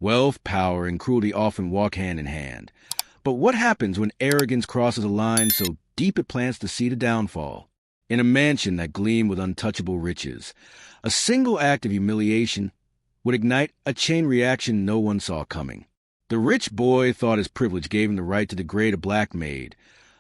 Wealth, power, and cruelty often walk hand in hand. But what happens when arrogance crosses a line so deep it plants the seed of downfall? In a mansion that gleamed with untouchable riches, a single act of humiliation would ignite a chain reaction no one saw coming. The rich boy thought his privilege gave him the right to degrade a black maid,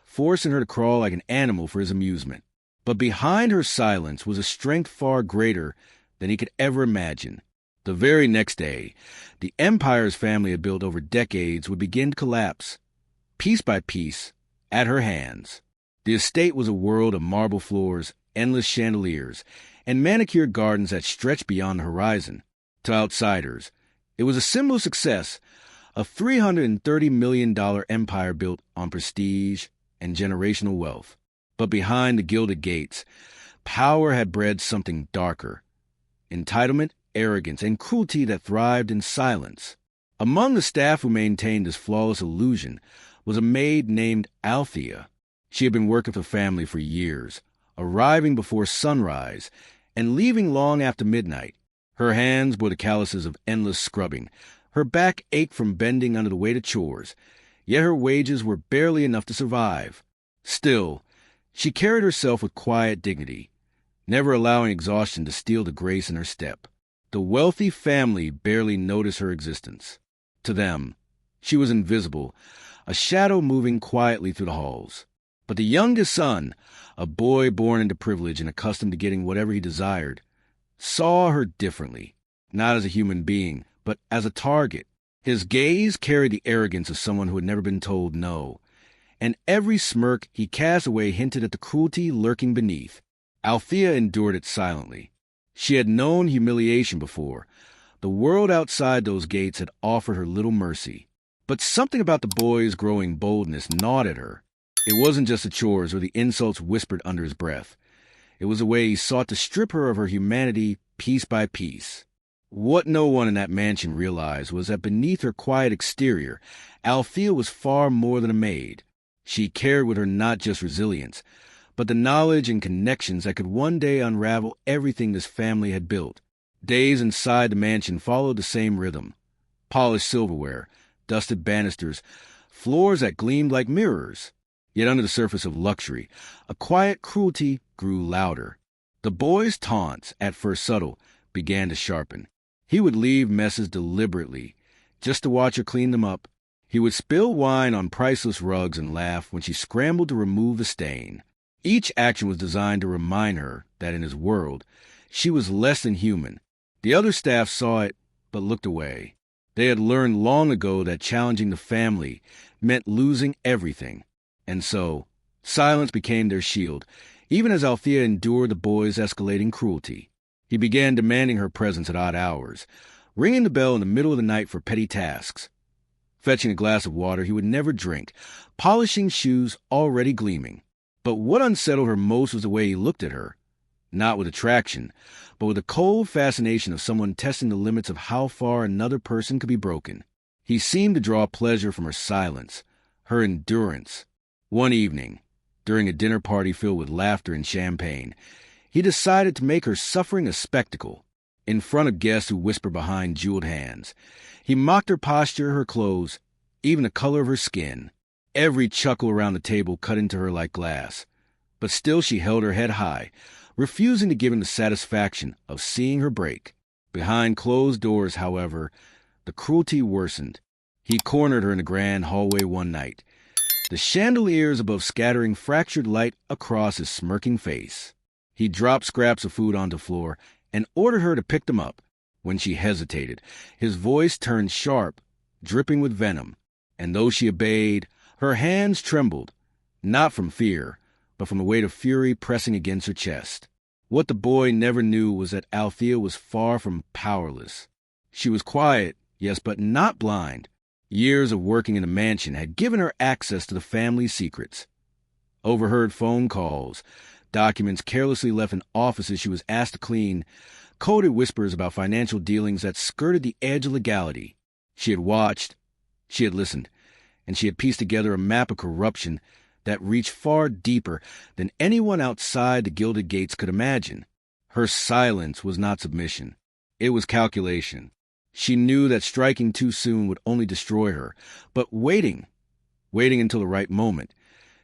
forcing her to crawl like an animal for his amusement. But behind her silence was a strength far greater than he could ever imagine. The very next day, the empire his family had built over decades would begin to collapse, piece by piece, at her hands. The estate was a world of marble floors, endless chandeliers, and manicured gardens that stretched beyond the horizon. To outsiders, it was a symbol of success, a $330 million empire built on prestige and generational wealth. But behind the gilded gates, power had bred something darker: entitlement, arrogance, and cruelty that thrived in silence. Among the staff who maintained this flawless illusion was a maid named Althea. She had been working for the family for years, arriving before sunrise and leaving long after midnight. Her hands bore the calluses of endless scrubbing. Her back ached from bending under the weight of chores, yet her wages were barely enough to survive. Still, she carried herself with quiet dignity, never allowing exhaustion to steal the grace in her step. The wealthy family barely noticed her existence. To them, she was invisible, a shadow moving quietly through the halls. But the youngest son, a boy born into privilege and accustomed to getting whatever he desired, saw her differently, not as a human being, but as a target. His gaze carried the arrogance of someone who had never been told no, and every smirk he cast away hinted at the cruelty lurking beneath. Althea endured it silently. She had known humiliation before. The world outside those gates had offered her little mercy. But something about the boy's growing boldness gnawed at her. It wasn't just the chores or the insults whispered under his breath. It was the way he sought to strip her of her humanity piece by piece. What no one in that mansion realized was that beneath her quiet exterior, Althea was far more than a maid. She carried with her not just resilience, but the knowledge and connections that could one day unravel everything this family had built. Days inside the mansion followed the same rhythm. Polished silverware, dusted banisters, floors that gleamed like mirrors. Yet under the surface of luxury, a quiet cruelty grew louder. The boy's taunts, at first subtle, began to sharpen. He would leave messes deliberately, just to watch her clean them up. He would spill wine on priceless rugs and laugh when she scrambled to remove the stain. Each action was designed to remind her that in his world, she was less than human. The other staff saw it, but looked away. They had learned long ago that challenging the family meant losing everything. And so, silence became their shield, even as Althea endured the boy's escalating cruelty. He began demanding her presence at odd hours, ringing the bell in the middle of the night for petty tasks, fetching a glass of water he would never drink, polishing shoes already gleaming. But what unsettled her most was the way he looked at her, not with attraction, but with the cold fascination of someone testing the limits of how far another person could be broken. He seemed to draw pleasure from her silence, her endurance. One evening, during a dinner party filled with laughter and champagne, he decided to make her suffering a spectacle. In front of guests who whispered behind jeweled hands, he mocked her posture, her clothes, even the color of her skin. Every chuckle around the table cut into her like glass, but still she held her head high, refusing to give him the satisfaction of seeing her break. Behind closed doors, however, the cruelty worsened. He cornered her in the grand hallway one night, the chandeliers above scattering fractured light across his smirking face. He dropped scraps of food onto the floor and ordered her to pick them up. When she hesitated, his voice turned sharp, dripping with venom, and though she obeyed, her hands trembled, not from fear, but from the weight of fury pressing against her chest. What the boy never knew was that Althea was far from powerless. She was quiet, yes, but not blind. Years of working in the mansion had given her access to the family's secrets. Overheard phone calls, documents carelessly left in offices she was asked to clean, coded whispers about financial dealings that skirted the edge of legality. She had watched, she had listened, and she had pieced together a map of corruption that reached far deeper than anyone outside the gilded gates could imagine. Her silence was not submission. It was calculation. She knew that striking too soon would only destroy her, but waiting until the right moment,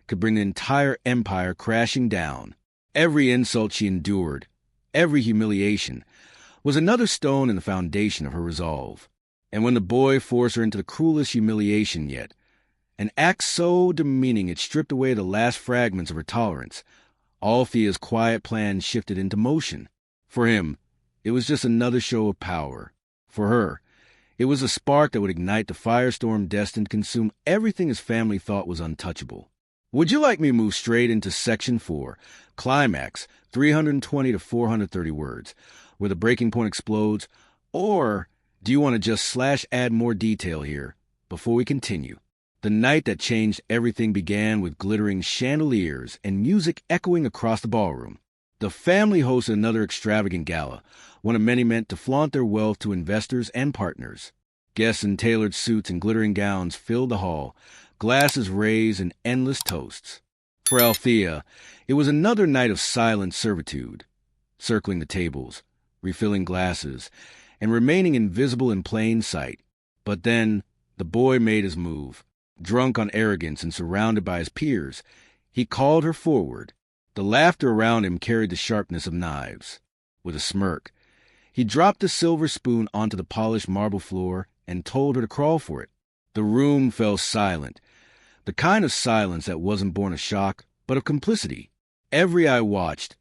could bring the entire empire crashing down. Every insult she endured, every humiliation, was another stone in the foundation of her resolve. And when the boy forced her into the cruelest humiliation yet, an act so demeaning it stripped away the last fragments of her tolerance, Althea's quiet plan shifted into motion. For him, it was just another show of power. For her, it was a spark that would ignite the firestorm destined to consume everything his family thought was untouchable. Would you like me to move straight into Section 4, Climax, 320 to 430 words, where the breaking point explodes, or do you want to just add more detail here before we continue? The night that changed everything began with glittering chandeliers and music echoing across the ballroom. The family hosted another extravagant gala, one of many meant to flaunt their wealth to investors and partners. Guests in tailored suits and glittering gowns filled the hall, glasses raised in endless toasts. For Althea, it was another night of silent servitude, circling the tables, refilling glasses, and remaining invisible in plain sight. But then, the boy made his move. Drunk on arrogance and surrounded by his peers, he called her forward. The laughter around him carried the sharpness of knives. With a smirk, he dropped the silver spoon onto the polished marble floor and told her to crawl for it. The room fell silent, the kind of silence that wasn't born of shock, but of complicity. Every eye watched,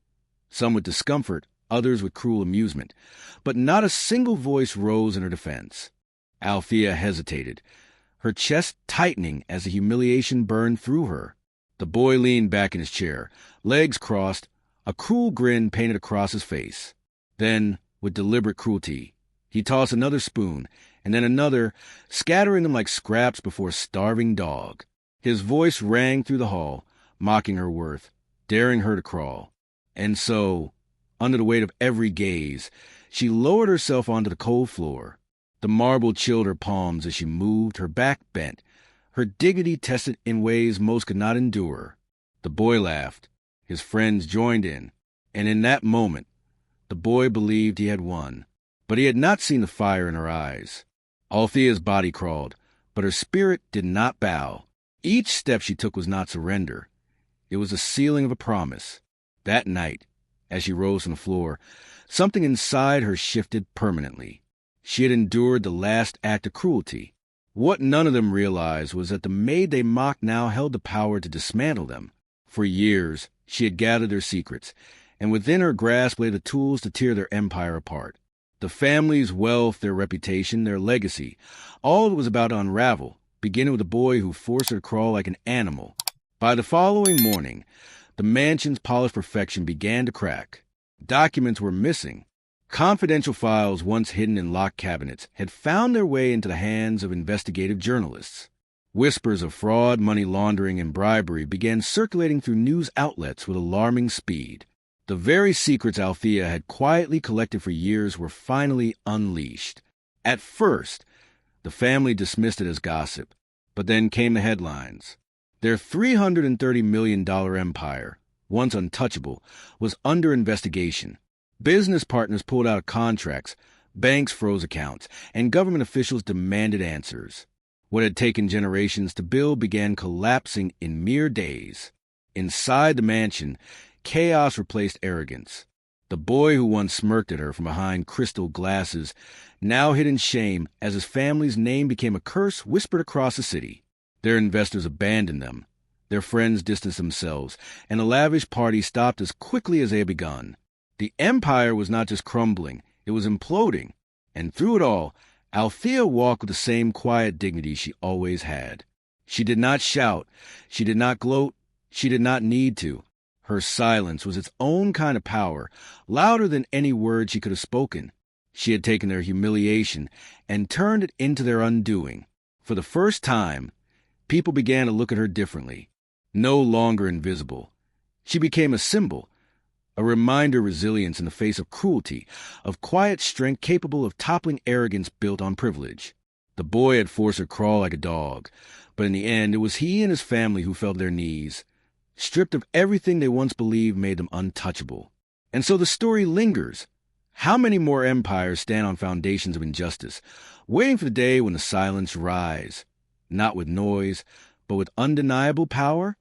some with discomfort, others with cruel amusement, but not a single voice rose in her defense. Althea hesitated, her chest tightening as the humiliation burned through her. The boy leaned back in his chair, legs crossed, a cruel grin painted across his face. Then, with deliberate cruelty, he tossed another spoon, and then another, scattering them like scraps before a starving dog. His voice rang through the hall, mocking her worth, daring her to crawl. And so, under the weight of every gaze, she lowered herself onto the cold floor. The marble chilled her palms as she moved, her back bent, her dignity tested in ways most could not endure. The boy laughed. His friends joined in, and in that moment, the boy believed he had won. But he had not seen the fire in her eyes. Althea's body crawled, but her spirit did not bow. Each step she took was not surrender. It was the sealing of a promise. That night, as she rose from the floor, something inside her shifted permanently. She had endured the last act of cruelty. What none of them realized was that the maid they mocked now held the power to dismantle them. For years, she had gathered their secrets, and within her grasp lay the tools to tear their empire apart. The family's wealth, their reputation, their legacy, all that was about to unravel, beginning with the boy who forced her to crawl like an animal. By the following morning, the mansion's polished perfection began to crack. Documents were missing. Confidential files once hidden in locked cabinets had found their way into the hands of investigative journalists. Whispers of fraud, money laundering, and bribery began circulating through news outlets with alarming speed. The very secrets Althea had quietly collected for years were finally unleashed. At first, the family dismissed it as gossip, but then came the headlines. Their $330 million empire, once untouchable, was under investigation. Business partners pulled out of contracts, banks froze accounts, and government officials demanded answers. What had taken generations to build began collapsing in mere days. Inside the mansion, chaos replaced arrogance. The boy who once smirked at her from behind crystal glasses now hid in shame as his family's name became a curse whispered across the city. Their investors abandoned them. Their friends distanced themselves, and the lavish party stopped as quickly as they had begun. The empire was not just crumbling, it was imploding. And through it all, Althea walked with the same quiet dignity she always had. She did not shout, she did not gloat, she did not need to. Her silence was its own kind of power, louder than any word she could have spoken. She had taken their humiliation and turned it into their undoing. For the first time, people began to look at her differently. No longer invisible. She became a symbol, a reminder of resilience in the face of cruelty, of quiet strength capable of toppling arrogance built on privilege. The boy had forced her to crawl like a dog, but in the end it was he and his family who fell to their knees, stripped of everything they once believed made them untouchable. And so the story lingers. How many more empires stand on foundations of injustice, waiting for the day when the silence rise, not with noise, but with undeniable power?